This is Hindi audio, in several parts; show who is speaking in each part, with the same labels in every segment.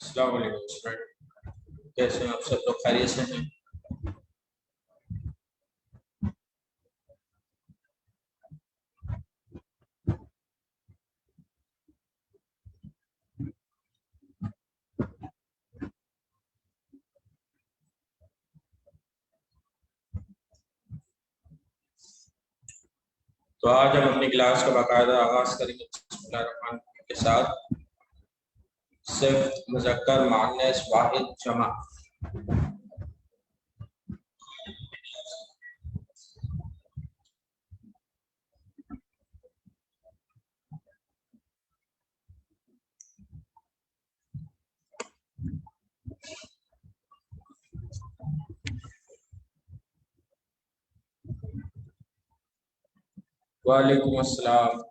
Speaker 1: अस्सलाम वालेकुम स्टूडेंट, कैसे हैं आप सब लोग? खैरियत से हैं? तो आज हम अपनी क्लास का बाकायदा आगाज करेंगे बिस्मिल्लाहिर्रहमानिर्रहीम के साथ। सिर्फ मुज़क्कर मुअन्नस वाहिद जमा। वालेकुम अस्सलाम।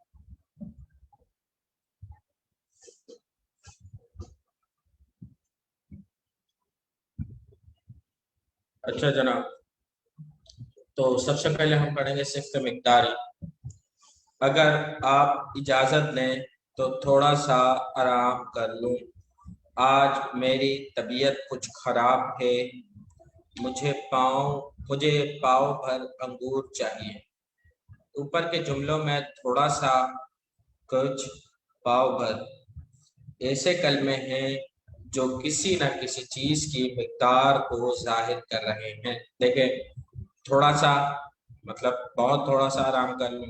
Speaker 1: अच्छा जनाब, तो सबसे पहले हम पढ़ेंगे सिफ्त मिक़दारी। अगर आप इजाज़त दें तो थोड़ा सा आराम कर लूँ। आज मेरी तबीयत कुछ ख़राब है। मुझे मुझे पाव भर अंगूर चाहिए। ऊपर के जुमलों में थोड़ा सा, कुछ, पाव भर ऐसे कलमे हैं जो किसी न किसी चीज की मिकदार को जाहिर कर रहे हैं। देखें, थोड़ा सा मतलब बहुत थोड़ा सा आराम कर लूँ,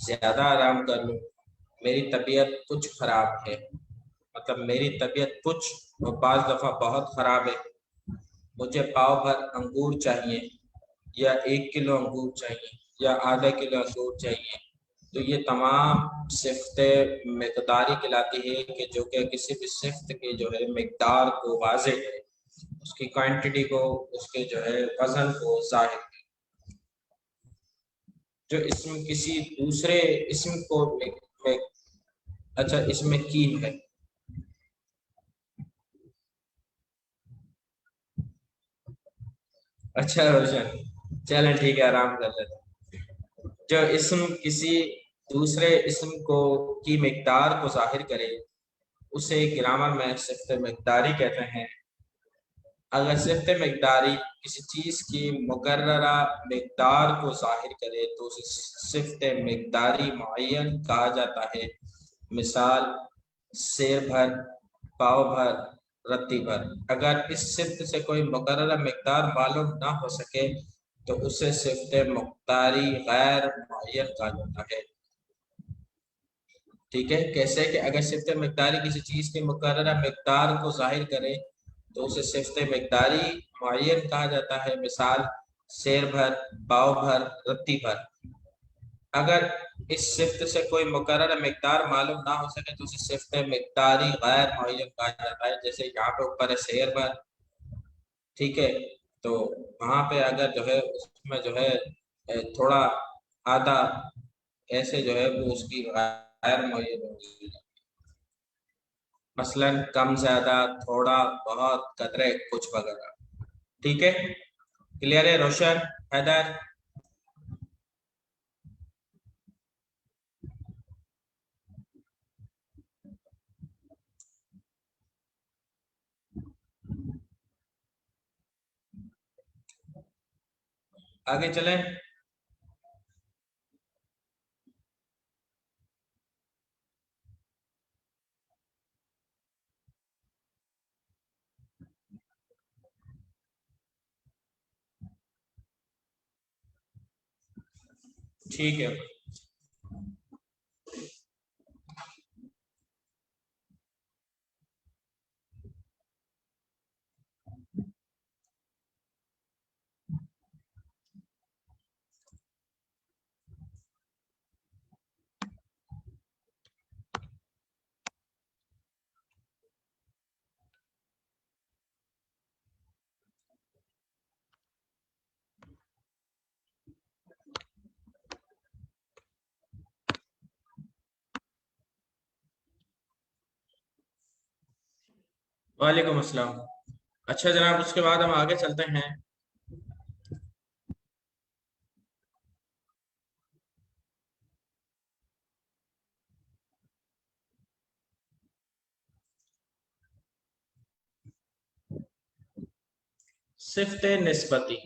Speaker 1: ज्यादा आराम कर लूँ, मेरी तबीयत कुछ खराब है, मतलब मेरी तबीयत कुछ और 5 दफा बहुत खराब है। मुझे पाव भर अंगूर चाहिए, या 1 किलो अंगूर चाहिए, या ½ किलो अंगूर चाहिए। तो ये तमाम सिफ्तें मिकदारी कहलाती है कि जो कि किसी भी सिफ्त के जो है मिकदार को वाज़े है, उसकी क्वांटिटी को, उसके जो है वजन को जाहिर है। जो इसम किसी दूसरे इसम को अच्छा इसमें की है। अच्छा रोशन, चलें ठीक है, आराम कर लेते हैं। जो इसम किसी दूसरे इसम को की मिकदार को जाहिर करे, उसे ग्रामर में सिफ्त मिकदारी कहते हैं। अगर सिफ्त मिकदारी किसी चीज़ की मुकर्ररा मिकदार को जाहिर करे तो उसे सिफ्त मिकदारी मुअय्यन कहा जाता है। मिसाल, सेर भर, पाव भर, रत्ती भर। अगर इस सिफ्त से कोई मुकर्ररा मिकदार मालूम ना हो सके तो उसे सिफ्त मुख्तारी गैर मुअय्यन कहा जाता है। ठीक है, कैसे कि अगर सिफ्त मिकदारी किसी चीज़ की मुकर्ररा मिकदार को जाहिर करे तो उसे सिफ्त मिकदारी मुअय्यन कहा जाता है। मिसाल, शेर भर, पाव भर, रत्ती भर। अगर इस सिफ्त से कोई मुकर्रर मिकदार मालूम ना हो सके तो उसे सिफ्त मिकदारी गैर मुअय्यन कहा जाता है। जैसे यहाँ पे ऊपर है शेर भर, ठीक है, तो वहां पे अगर जो है उसमें जो है थोड़ा, आधा, ऐसे जो है वो उसकी गैर मुअय्यन होगी। मसलन कम, ज्यादा, थोड़ा, बहुत, कतरे, कुछ वगैरह। ठीक है, क्लियर है रोशन, हैदर? आगे चलें। ठीक है, वालेकुम अस्सलाम। अच्छा जनाब, उसके बाद हम आगे चलते हैं। सिफ्त निस्बती।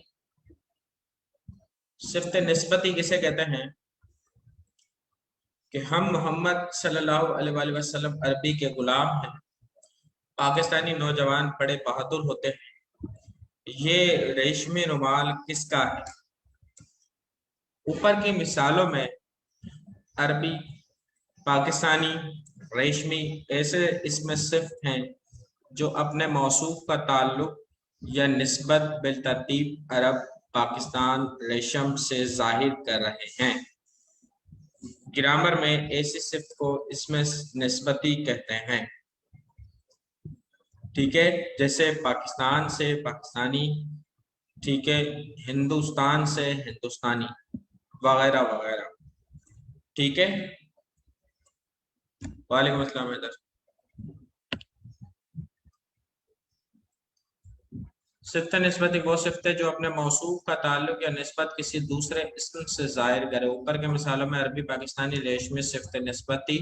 Speaker 1: सिफ्त निस्बती किसे कहते हैं कि हम मोहम्मद सल्लल्लाहु अलैहि वसल्लम अरबी के गुलाम हैं। पाकिस्तानी नौजवान बड़े बहादुर होते हैं। ये रेशमी रुमाल किसका है? ऊपर की मिसालों में अरबी, पाकिस्तानी, रेशमी ऐसे इसमें सिफ्त हैं जो अपने मौसूफ का ताल्लुक या निस्बत बिलतरतीब अरब, पाकिस्तान, रेशम से जाहिर कर रहे हैं। ग्रामर में ऐसी सिफ्त को इसमें निस्बती कहते हैं। ठीक है, जैसे पाकिस्तान से पाकिस्तानी, ठीक है, हिंदुस्तान से हिंदुस्तानी, वगैरह वगैरह। ठीक है, वालेकुम अस्सलाम हैदर। सिफ्त निस्बती वो सिफ्त है जो अपने मौसूफ का ताल्लुक या निस्बत किसी दूसरे इस्म से जाहिर करे। ऊपर के मिसालों में अरबी, पाकिस्तानी, रेशमी सिफ्त निस्बती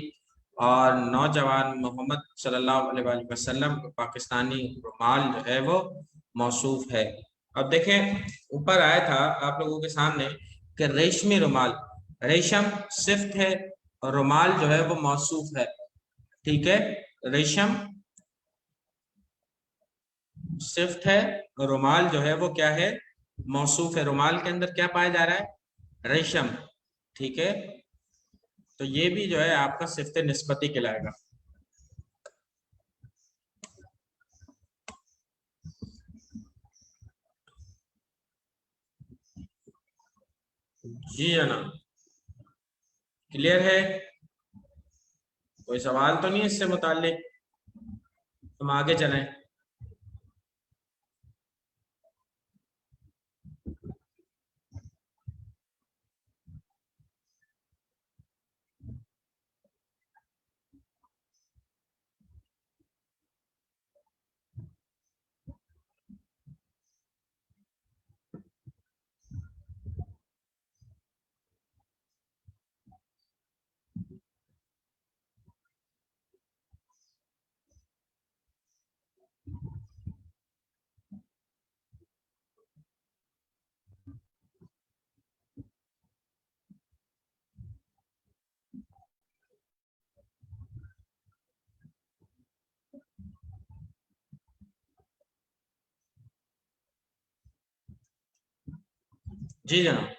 Speaker 1: और नौजवान मोहम्मद सल्लल्लाहु अलैहि वसल्लम पाकिस्तानी रुमाल जो है वो मौसूफ है। अब देखें, ऊपर आया था आप लोगों के सामने कि रेशमी रुमाल, रेशम सिफ्त है और रुमाल जो है वो मौसूफ है। ठीक है, रेशम सिफ्त है, रुमाल जो है वो क्या है? मौसूफ है। रुमाल के अंदर क्या पाया जा रहा है? रेशम। ठीक है, तो ये भी जो है आपका सिफ्त निस्बती कहलाएगा। जी जनाब, क्लियर है? कोई सवाल तो नहीं है इससे मुताल्लिक? हम आगे चलें। जी जनाब।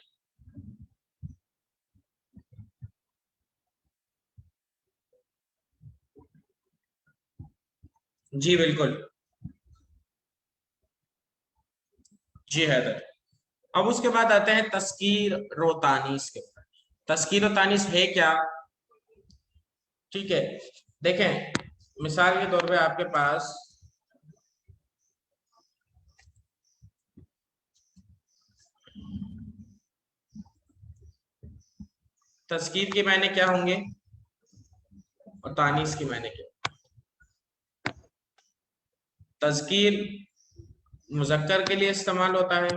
Speaker 1: जी बिल्कुल। जी हैदर। अब उसके बाद आते हैं तस्कीर रोतानीस के ऊपर। तस्कीर रोतानीस है क्या? ठीक है, देखें, मिसाल के तौर पे आपके पास तस्कीर के मायने क्या होंगे और तानीस के मायने क्या? तस्कीर मुजक्कर के लिए इस्तेमाल होता है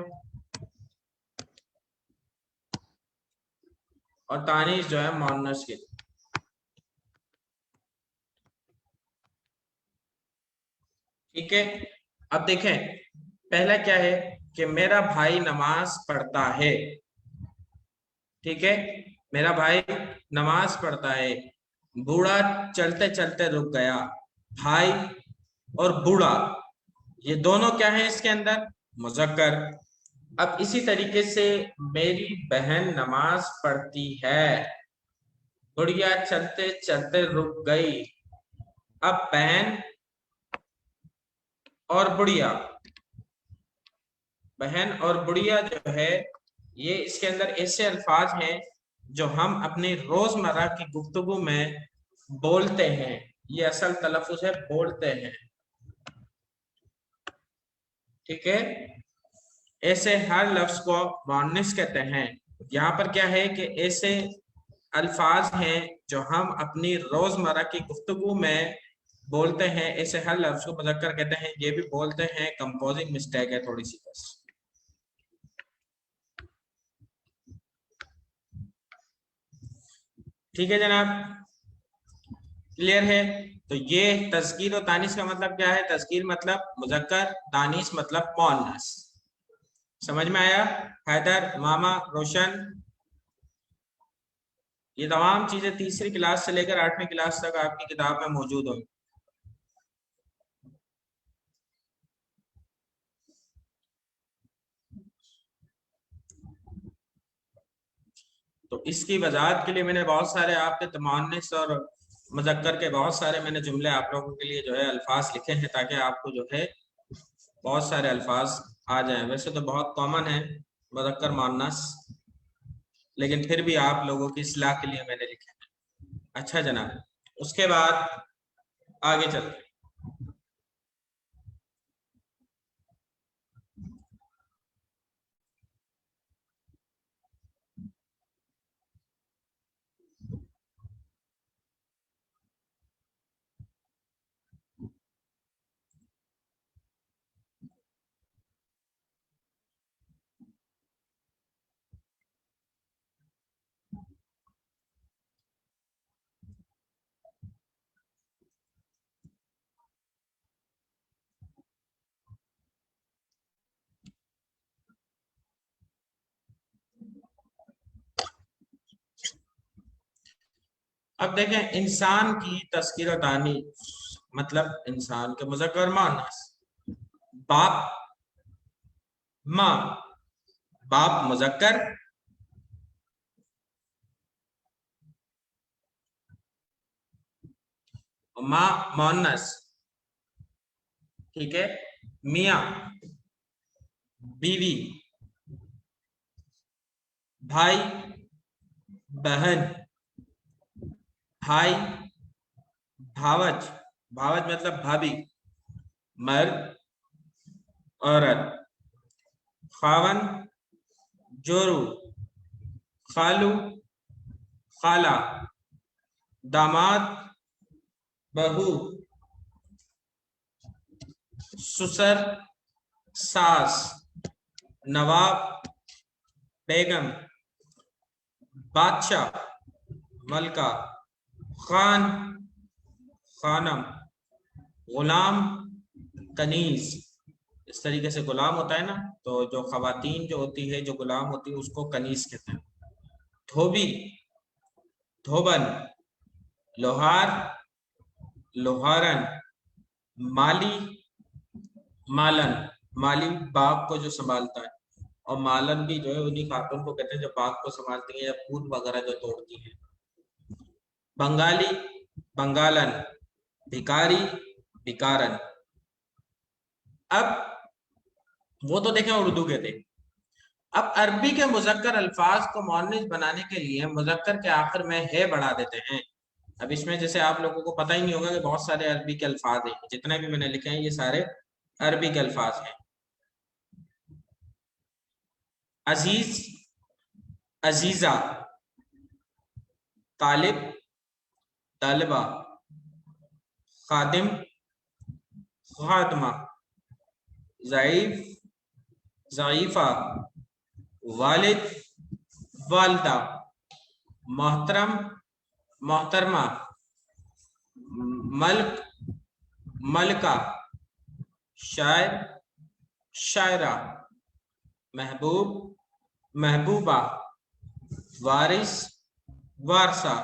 Speaker 1: और तानीस जो है मुअन्नस के लिए। ठीक है, अब देखें, पहला क्या है कि मेरा भाई नमाज पढ़ता है। ठीक है, मेरा भाई नमाज पढ़ता है। बूढ़ा चलते चलते रुक गया। भाई और बूढ़ा, ये दोनों क्या है इसके अंदर? मुजक्कर। अब इसी तरीके से मेरी बहन नमाज पढ़ती है। बुढ़िया चलते चलते रुक गई। अब बहन और बुढ़िया, बहन और बुढ़िया जो है, ये इसके अंदर ऐसे अल्फाज हैं जो हम अपनी रोजमर्रा की गुफ्तगू में बोलते हैं। ये असल तलफ्फुज है, बोलते हैं। ठीक है, ऐसे हर लफ्ज को मुअन्निस कहते हैं। यहाँ पर क्या है कि ऐसे अल्फाज हैं जो हम अपनी रोजमर्रा की गुफ्तगू में बोलते हैं, ऐसे हर लफ्ज को मुज़क्कर कहते हैं। ये भी बोलते हैं, कंपोजिंग मिस्टेक है थोड़ी सी बस। ठीक है जनाब, क्लियर है? तो ये तज़कीर और तानीस का मतलब क्या है? तज़कीर मतलब मुज़क्कर, तानीस मतलब मुअन्नस। समझ में आया? हैदर, मामा, रोशन, ये तमाम चीजें तीसरी क्लास से लेकर 8वीं क्लास तक आपकी किताब में मौजूद होंगी। तो इसकी वजाहत के लिए मैंने बहुत सारे आपके तमान्निस और मुज़क्कर के बहुत सारे मैंने जुमले आप लोगों के लिए जो है अल्फाज लिखे हैं, ताकि आपको जो है बहुत सारे अल्फाज आ जाएं। वैसे तो बहुत कॉमन है मुज़क्कर मुअन्नस, लेकिन फिर भी आप लोगों की इस्लाह के लिए मैंने लिखे हैं। अच्छा जनाब, उसके बाद आगे चलते हैं। अब देखें, इंसान की तस्कीर तानी, मतलब इंसान के मुज़क्कर मुअन्नस। बाप, माँ, बाप मुज़क्कर, माँ मुअन्नस, ठीक है। मियाँ, बीवी, भाई, बहन, भाई, भावज, भावज मतलब भाभी, मर्द, औरत, खावन, जोरू, खालू, खाला, दामाद, बहू, ससुर, सास, नवाब, बेगम, बादशाह, मलका, खान, खानम, गुलाम, कनीज। इस तरीके से गुलाम होता है ना, तो जो खवातीन जो होती है, जो गुलाम होती है, उसको कनीज कहते हैं। धोबी, धोबन, लोहार, लोहारन, माली, मालन, माली बाग को जो संभालता है, और मालन भी जो है उन्हीं खातून को कहते हैं जो बाग को संभालती है या फूल वगैरह जो तोड़ती है। बंगाली, बंगालन, भिकारी, भिकारन। अब वो तो देखें उर्दू के थे। अब अरबी के मुजक्कर अल्फाज को मुअन्निस बनाने के लिए मुजक्कर के आखिर में है बढ़ा देते हैं। अब इसमें जैसे आप लोगों को पता ही नहीं होगा कि बहुत सारे अरबी के अल्फाज हैं, जितने भी मैंने लिखे हैं ये सारे अरबी के अल्फाज हैं। अजीज, अजीजा, तालिब, तालिबा, खादिम, खादमा, ज़ईफ, ज़ईफा, वालिद, वालदा, मोहतरम, मोहतरमा, मल्क, मलका, शायर, शायरा, महबूब, महबूबा, वारिस, वारसा,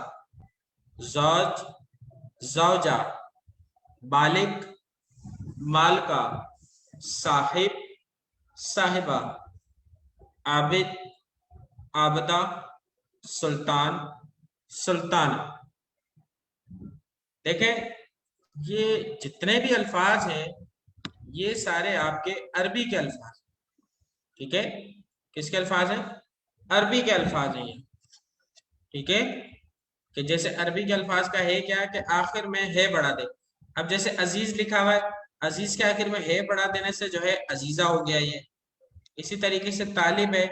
Speaker 1: जौज, जौजा, बालिक, मालका, साहिब, साहिबा, आबिद, आबदा, सुल्तान, सुल्ताना। देखें, ये जितने भी अल्फाज हैं ये सारे आपके अरबी के अल्फाज, ठीक है। किसके अल्फाज हैं? अरबी के अल्फाज हैं ये, ठीक है। कि जैसे अरबी के अल्फाज का है क्या कि आखिर में है बढ़ा दे। अब जैसे अजीज लिखा हुआ है, अजीज के आखिर में है बढ़ा देने से जो है अजीजा हो गया ये। इसी तरीके से तालिब है,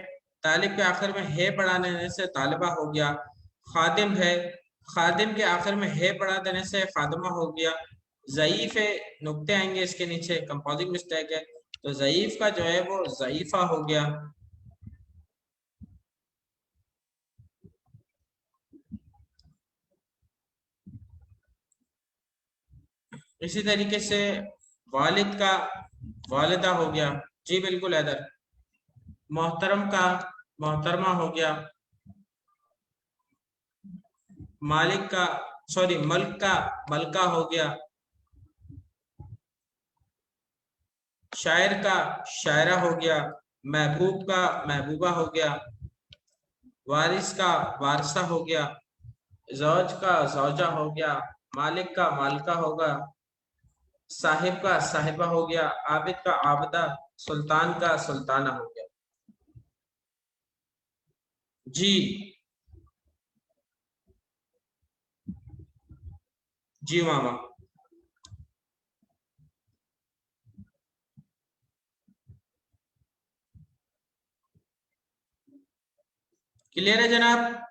Speaker 1: तालिब के आखिर में है बढ़ा देने से तालिबा हो गया। खादिम है, खादिम के आखिर में है बढ़ा देने से खादमा हो गया। ज़ईफ है, नुक्ते आएंगे इसके नीचे, कंपोजिंग मिस्टेक है, तो ज़ईफ का जो है वो ज़ईफा हो गया। इसी तरीके से वालिद का वालिदा हो गया। जी बिल्कुल हैदर। मोहतरम का मोहतरमा हो गया, मालिक का सॉरी मल्क का मलका हो गया, शायर का शायरा हो गया, महबूब का महबूबा हो गया, वारिस का वारसा हो गया, जौज का जौजा हो गया, मालिक का मालका होगा, साहिब का साहिबा हो गया, आबिद का आबदा, सुल्तान का सुल्ताना हो गया। जी जी मामा। क्लियर है जनाब?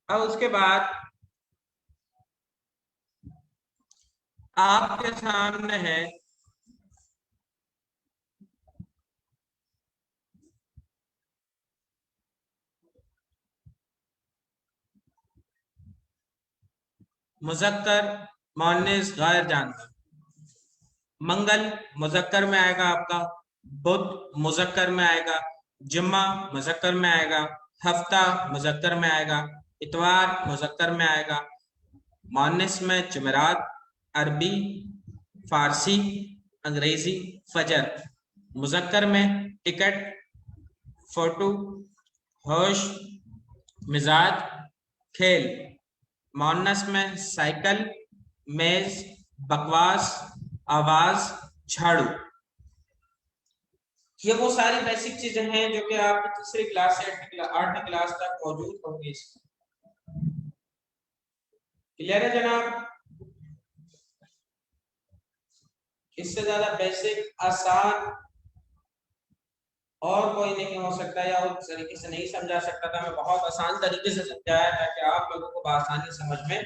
Speaker 1: अब उसके बाद आपके सामने है मुजक्कर मुअन्निस गैर जानवर। मंगल मुजक्कर में आएगा आपका, बुध मुजक्कर में आएगा, जुम्मा मुजक्कर में आएगा, हफ्ता मुजक्कर में आएगा, इतवार मुजक्कर में आएगा, मुअन्निस में जुमेरात, अरबी, फारसी, अंग्रेजी, फजर। मुजक्कर में टिकट, फोटो, होश, मिजाज, खेल। मुअन्नस में साइकिल, मेज, बकवास, आवाज, झाड़ू। ये वो सारी बेसिक चीजें हैं जो कि आपकी तीसरी क्लास से 8वीं क्लास तक मौजूद होंगी। क्लियर है जनाब? इससे ज्यादा बेसिक आसान और कोई नहीं हो सकता, या उस तरीके से नहीं समझा सकता था। मैं बहुत आसान तरीके से समझाया ताकि आप लोगों को आसानी समझ में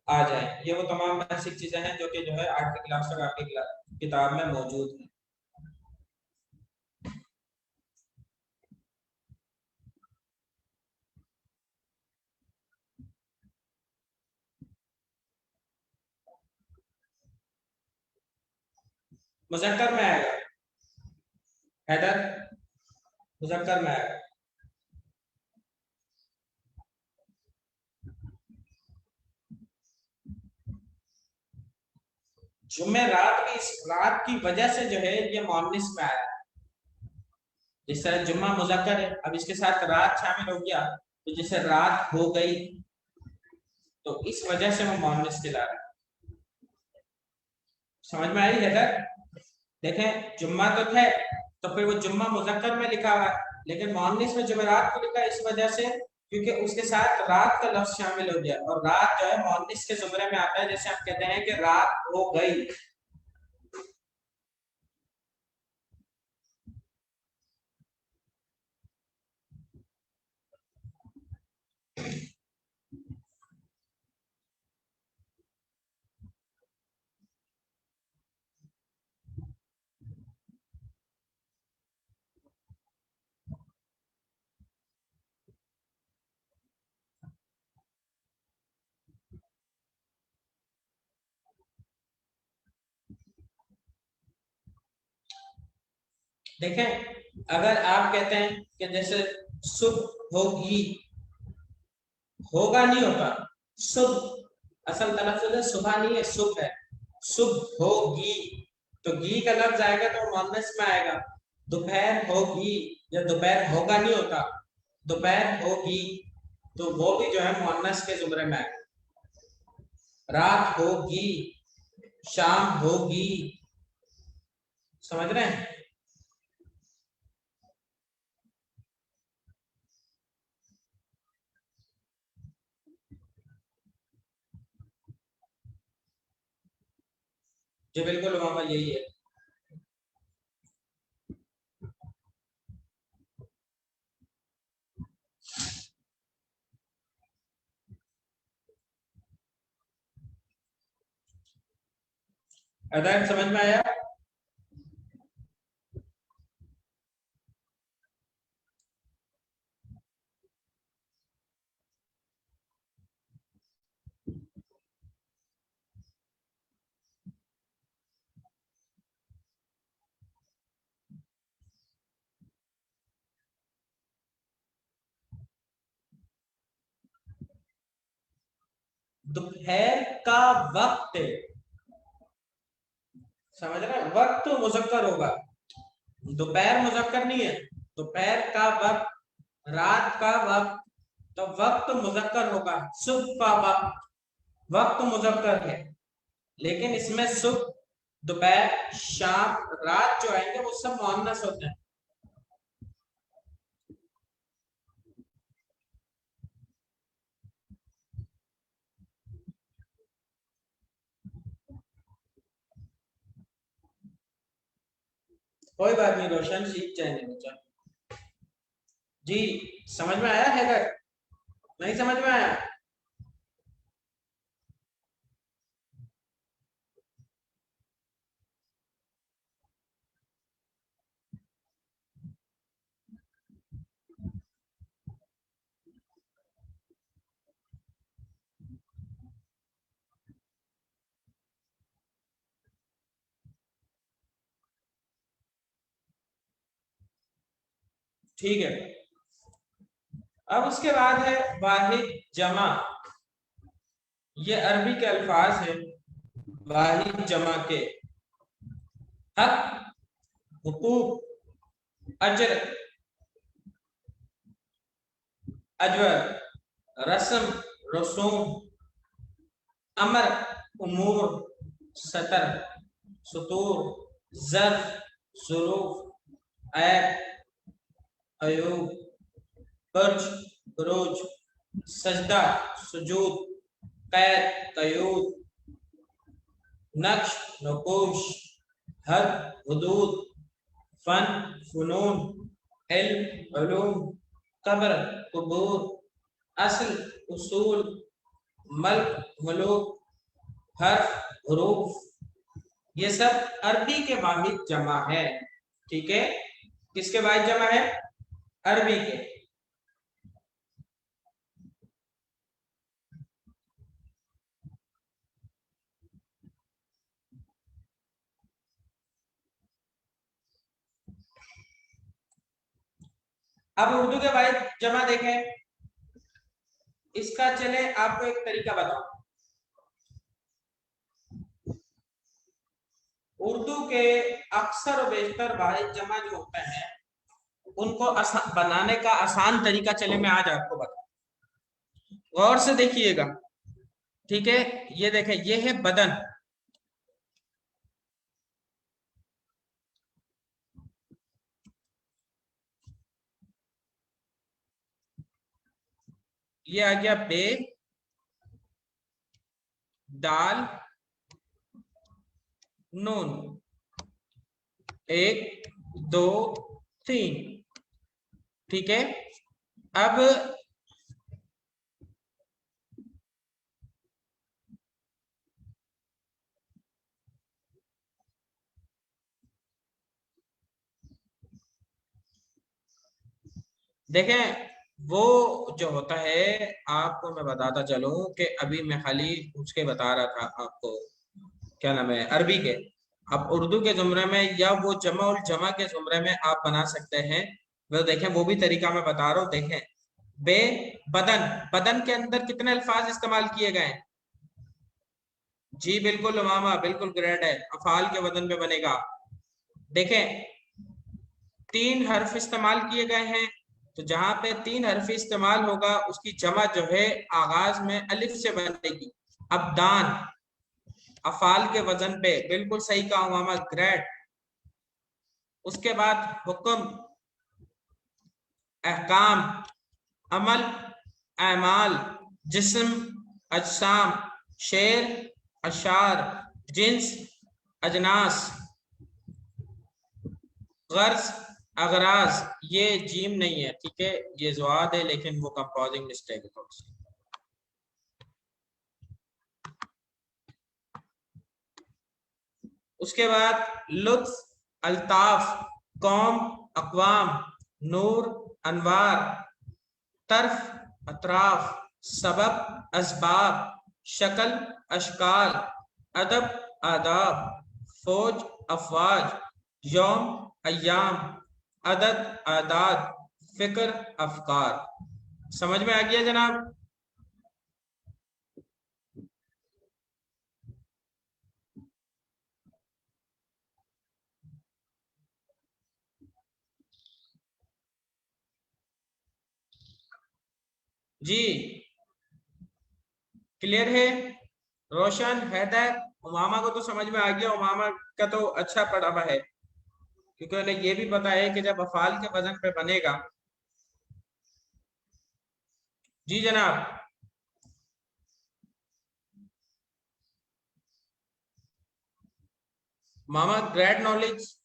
Speaker 1: आ जाए। ये वो तमाम बेसिक चीजें हैं जो कि जो है 8वीं क्लास तक आपकी किताब में मौजूद है। मुजक्कर में आएगा हैदर, मुजक्कर में आएगा। जुम्मे रात की इस रात की वजह से जो है ये मुअन्निस में आया। जिस तरह जुम्मा मुजक्कर है, अब इसके साथ रात शामिल हो गया तो जैसे रात हो गई, तो इस वजह से वो मुअन्निस कहला रहा है। समझ में आई हैदर? देखें जुम्मा तो है, तो फिर वो जुम्मा मुजक्कर में लिखा हुआ है, लेकिन मुअन्निस में जुमेरात को लिखा है इस वजह से क्योंकि उसके साथ रात का लफ्ज शामिल हो गया, और रात जो है मुअन्निस के जुमरे में आता है। जैसे हम कहते हैं कि रात हो गई। देखें अगर आप कहते हैं कि जैसे सुबह होगी, होगा नहीं होता, सुबह असल तलफ्फुज़ है, सुबह नहीं है, सुबह है। सुबह होगी तो गी का लफ्ज आएगा तो मुअन्नस में आएगा। दोपहर होगी या दोपहर होगा नहीं होता, दोपहर होगी तो वो भी जो है मुअन्नस के जुमरे में आएगा। रात होगी, शाम होगी, समझ रहे हैं? जी बिल्कुल मामा, यही है। अदान समझ में आया? दोपहर का वक्त, समझ रहे हैं? वक्त मुजक्कर होगा, दोपहर मुजक्कर नहीं है। दोपहर का वक्त, रात का वक्त, तो वक्त मुजक्कर होगा। सुबह का वक्त, वक्त मुजक्कर है, लेकिन इसमें सुबह, दोपहर, शाम, रात जो आएंगे वो सब मुअन्नस होते हैं। कोई बात नहीं, रोशन सीख जाएंगे बच्चा। जी, समझ में आया हैदर? नहीं समझ में आया? ठीक है। अब उसके बाद है वाहिद जमा। ये अरबी के अल्फाज है वाहिद जमा के। हक, हुकूक, अजर, अजवर, रस्म, रसूम, अमर, उमूर, सतर, सुतूर, जर्फ, ज़ुरूफ, ऐब, अयूब, बर्ज, बुरूज, सजदा, सुजूद, कैद, कयूद, नक्श, नकोश, हद, हुदूद, फन, फुनून, इल्म, उलूम, कब्र, कुबूर, असल, उसूल, मल्क, मुलूक, हर्फ, हुरूफ, ये सब अरबी के वाहिद जमा है। ठीक है? किसके वाहिद जमा है? अरबी के। अब उर्दू के वाहिद जमा देखें। इसका चले आपको एक तरीका बताओ। उर्दू के अक्सर और बेशतर वाहिद जमा जो होते हैं उनको बनाने का आसान तरीका चले मैं आज आपको बताऊं। गौर से देखिएगा। ठीक है? ये देखें, ये है बदन। ये आ गया बे, दाल, नून, एक, दो, तीन। ठीक है? अब देखें, वो जो होता है, आपको मैं बताता चलूं कि अभी मैं खाली उसके बता रहा था आपको, क्या नाम है, अरबी के। अब उर्दू के जुमरे में या वो जमा उल जमा के जुमरे में आप बना सकते हैं। वो देखें, वो भी तरीका मैं बता रहा हूँ, देखें। बे, बदन, बदन के अंदर कितने अल्फाज इस्तेमाल किए गए हैं? जी बिल्कुल मामा, बिल्कुल ग्रेट है, अफाल के वजन पे बनेगा। देखें, तीन हर्फ इस्तेमाल किए गए हैं, तो जहां पे तीन हर्फ इस्तेमाल होगा उसकी जमा जो है आगाज में अलिफ से बनेगी। अबदान, अफाल के वजन पे, बिल्कुल सही कहा मामा, ग्रेट। उसके बाद हुक्म, अहकाम, अमल, अमाल, जिस्म, अजसाम, शेर, अशार, जिन्स, अजनास, गर्ज, अगराज। ये जीम नहीं है, ठीक है, ये ज़ुआद है, लेकिन वो कंपोजिंग मिस्टेक है थोड़ी सी। उसके बाद लुत्फ, अल्ताफ, कौम, अक़वाम, नूर, अनवार, तर्फ, अतराफ, सबब, असबाब, शक्ल, अशकाल, अदब, आदाब, फौज, अफवाज, यौम, अय्याम, अदद, आदाद, फिक्र, अफकार। समझ में आ गया जनाब? जी क्लियर है? रोशन, हैदर, उमामा को तो समझ में आ गया। उमामा का तो अच्छा पढ़ा हुआ है, क्योंकि उन्हें ये भी पता है कि जब अफाल के वजन पे बनेगा। जी जनाब। मामा ग्रेड नॉलेज,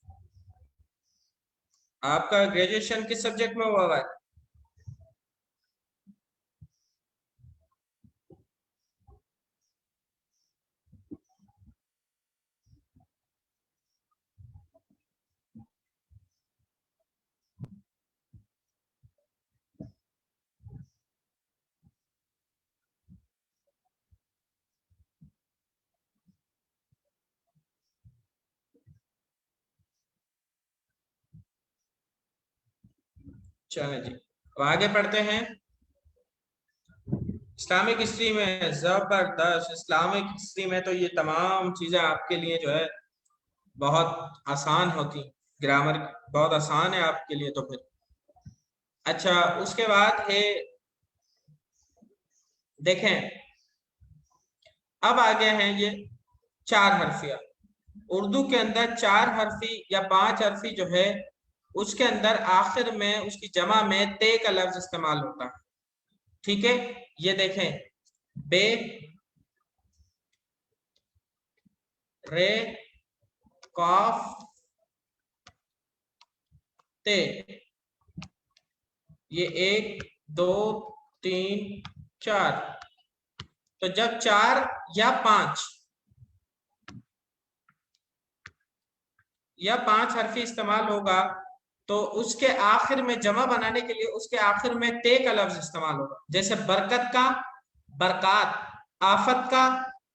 Speaker 1: आपका ग्रेजुएशन किस सब्जेक्ट में हुआ है? चले जी, अब आगे पढ़ते हैं। इस्लामिक हिस्ट्री में जबरदस्त, इस्लामिक हिस्ट्री में तो ये तमाम चीजें आपके लिए जो है बहुत आसान होती। ग्रामर बहुत आसान है आपके लिए तो फिर। अच्छा, उसके बाद है, देखें, अब आ गए हैं ये चार हरफिया। उर्दू के अंदर चार हरफी या पांच हरफी जो है, उसके अंदर आखिर में उसकी जमा में ते का लफ्ज इस्तेमाल होता है। ठीक है, ये देखें, बे, रे, कॉफ, ते। ये एक, दो, तीन, चार। तो जब चार या पांच हरफी इस्तेमाल होगा, तो उसके आखिर में जमा बनाने के लिए उसके आखिर में ते का लफ्ज इस्तेमाल होगा। जैसे बरकत का बरकात, आफत का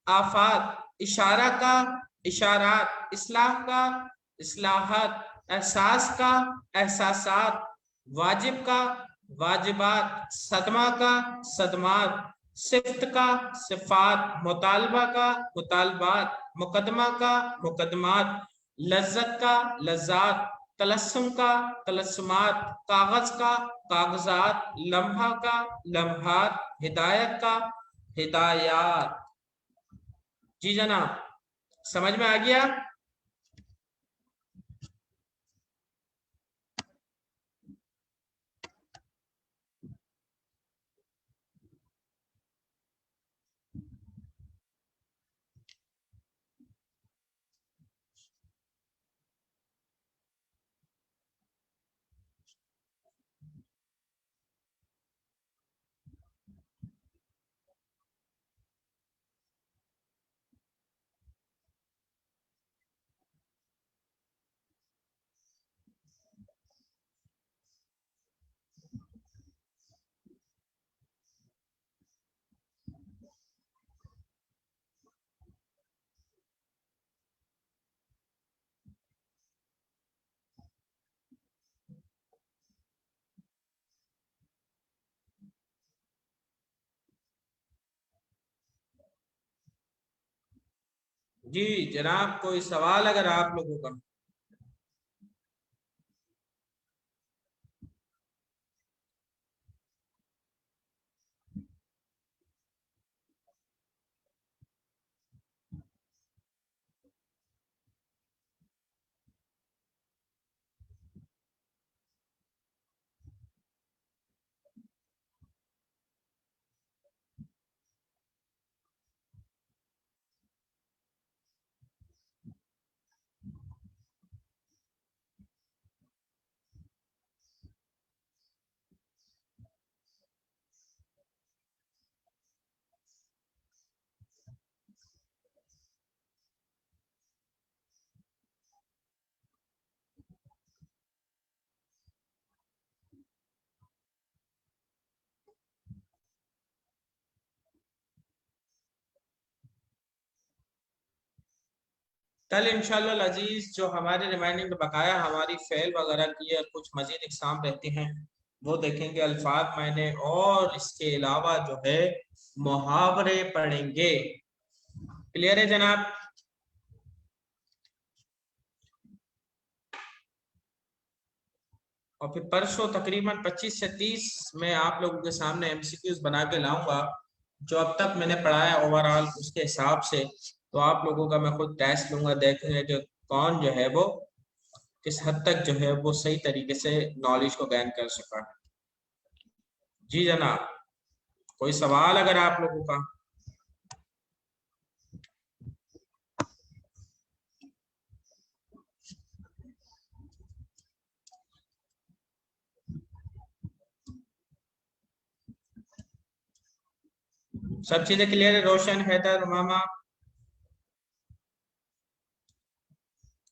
Speaker 1: आफात, इशारा का इशारात, इस्लाह का इस्लाहात, एहसास का एहसासात, वाजिब का वाजिबात, सदमा का सदमात, सिफ्त का सिफात, मुतालबा का मुतालबात, मुकदमा का मुकदमात, लज्जत का लज्जात, तलस्सुम का तलस्सुमात, कागज का कागजात, लम्हा का लम्हात, हिदायत का हिदायत। जी जनाब, समझ में आ गया? जी जनाब, कोई सवाल अगर आप लोगों का? कल इंशाल्लाह अजीज जो हमारे रिमाइंडिंग में बकाया हमारी फेल वगैरह की और कुछ मजीद एग्जाम रहते हैं वो देखेंगे, अल्फाज मायने, और इसके अलावा जो है मुहावरे पढ़ेंगे। क्लियर है जनाब? और फिर परसों तकरीबन 25 से 30 में आप लोगों के सामने एमसीक्यूज बना के लाऊंगा जो अब तक मैंने पढ़ाया ओवरऑल उसके हिसाब से। तो आप लोगों का मैं खुद टेस्ट लूंगा, देखेंगे कि कौन जो है वो किस हद तक जो है वो सही तरीके से नॉलेज को गेन कर सका। जी जनाब, कोई सवाल अगर आप लोगों का? सब चीजें क्लियर है? रोशन, हैदर, मामा,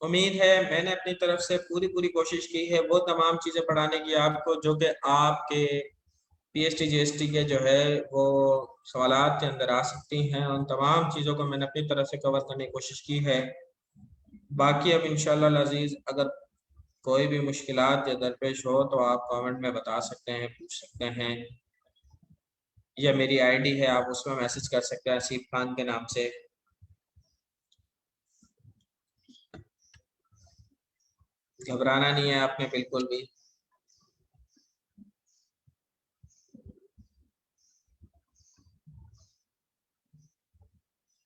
Speaker 1: उम्मीद है मैंने अपनी तरफ से पूरी पूरी कोशिश की है वो तमाम चीजें पढ़ाने की आपको जो कि आपके पीएचडी जीएसटी के जो है वो सवालात के अंदर आ सकती हैं। उन तमाम चीज़ों को मैंने अपनी तरफ से कवर करने की कोशिश की है। बाकी अब इंशाल्लाह अजीज अगर कोई भी मुश्किलात या दरपेश हो तो आप कमेंट में बता सकते हैं, पूछ सकते हैं, या मेरी आईडी है आप उसमें मैसेज कर सकते हैं आसिफ खान के नाम से। घबराना नहीं है आपने बिल्कुल भी।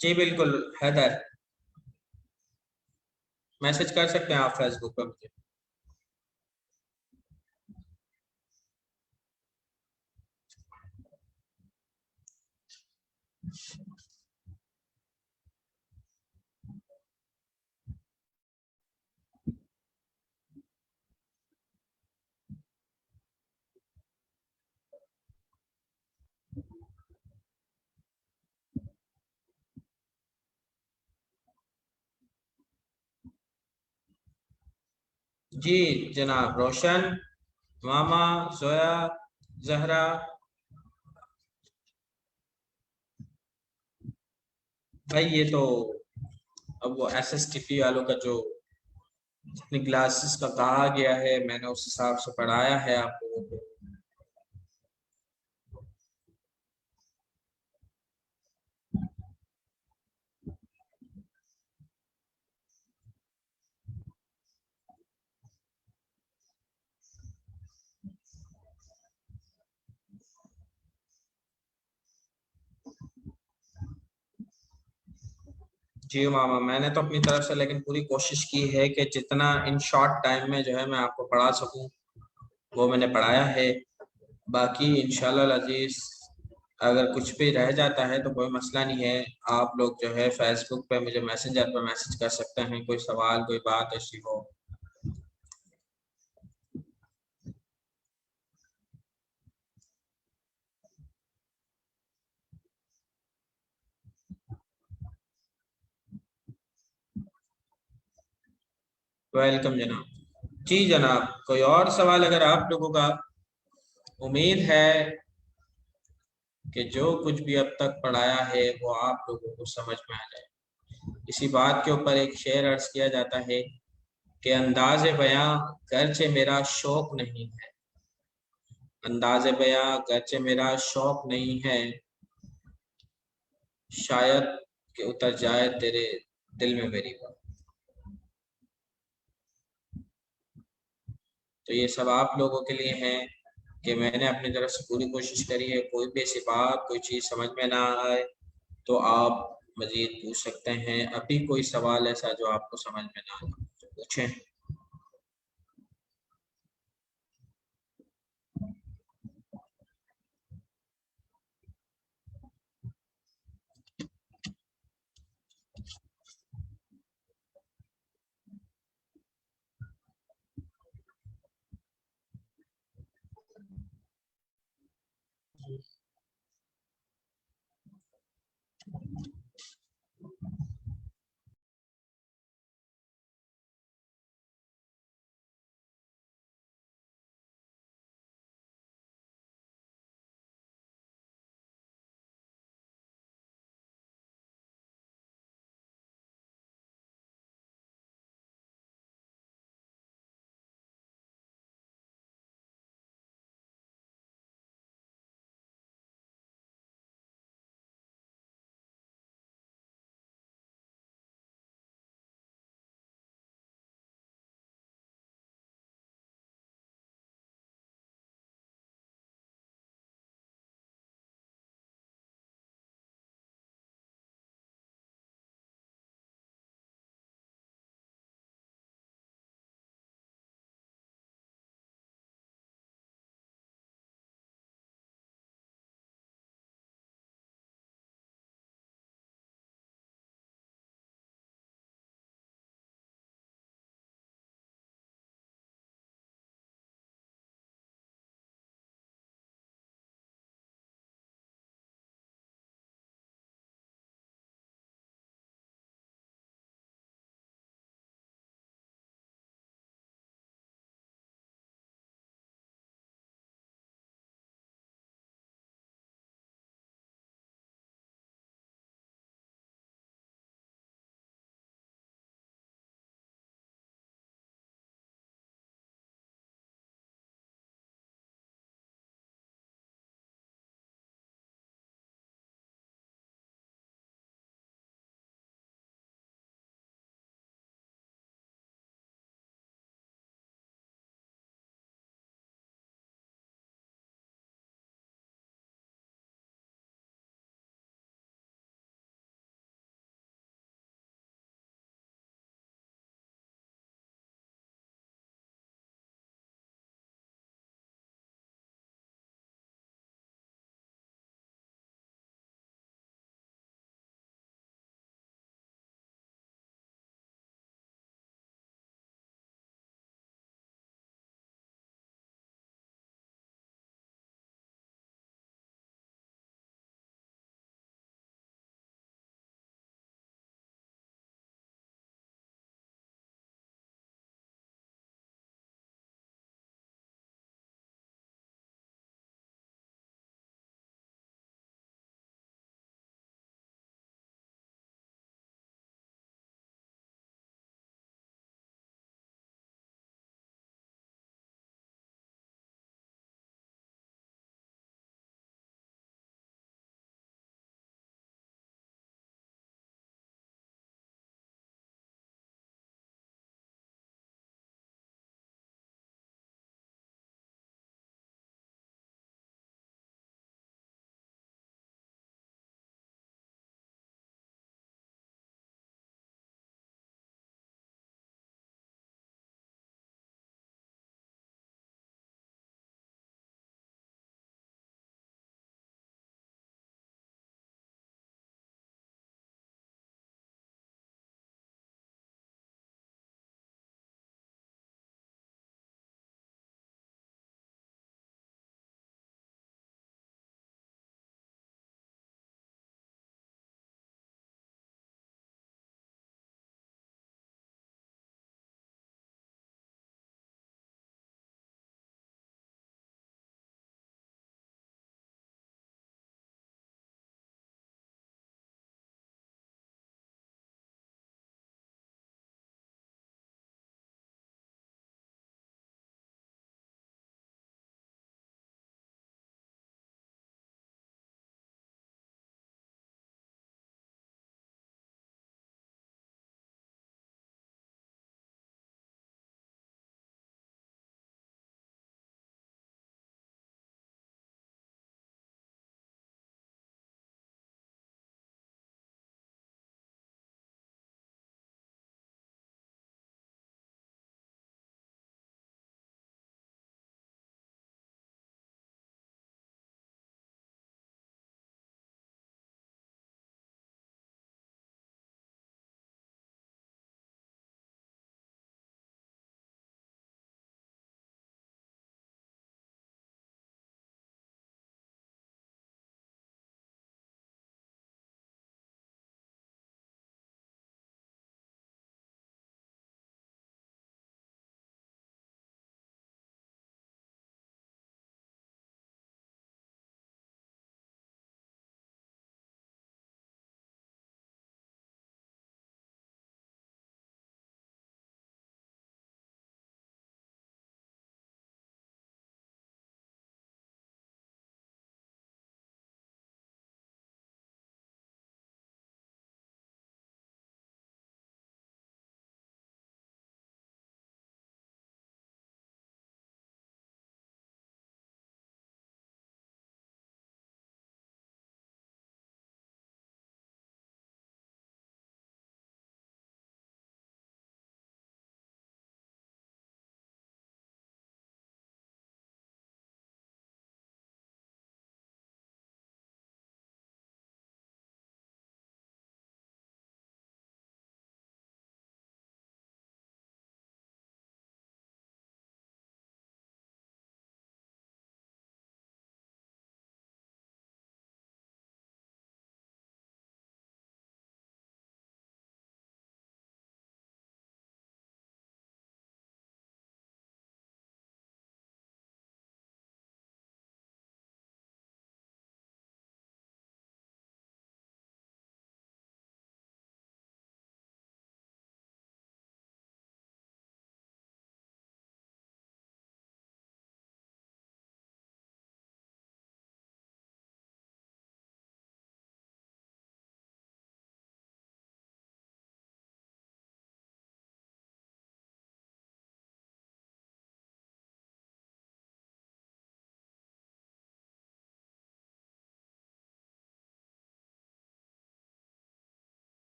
Speaker 1: जी बिल्कुल हैदर, मैसेज कर सकते हैं आप फेसबुक पर मुझे। जी जनाब, रोशन, मामा, जोया, जहरा। भाई ये तो अब वो एसएसटीपी वालों का जो अपनी क्लासेस का कहा गया है मैंने उस हिसाब से पढ़ाया है आप लोगों को। जी मामा, मैंने तो अपनी तरफ से लेकिन पूरी कोशिश की है कि जितना इन शॉर्ट टाइम में जो है मैं आपको पढ़ा सकूं वो मैंने पढ़ाया है। बाकी इंशाल्लाह अजीज अगर कुछ भी रह जाता है तो कोई मसला नहीं है। आप लोग जो है फेसबुक पे मुझे मैसेंजर पे मैसेज कर सकते हैं, कोई सवाल कोई बात ऐसी हो। वेलकम जनाब। जी जनाब, कोई और सवाल अगर आप लोगों का? उम्मीद है कि जो कुछ भी अब तक पढ़ाया है वो आप लोगों को समझ में आ जाए। इसी बात के ऊपर एक शेर अर्ज किया जाता है कि अंदाज़े बयां गर्चे मेरा शौक नहीं है, अंदाज़े बयां गर्चे मेरा शौक नहीं है, शायद कि उतर जाए तेरे दिल में मेरी बात। तो ये सब आप लोगों के लिए है कि मैंने अपनी तरफ से पूरी कोशिश करी है। कोई भी ऐसी बात कोई चीज़ समझ में ना आए तो आप मजीद पूछ सकते हैं। अभी कोई सवाल ऐसा जो आपको समझ में ना आए तो पूछें।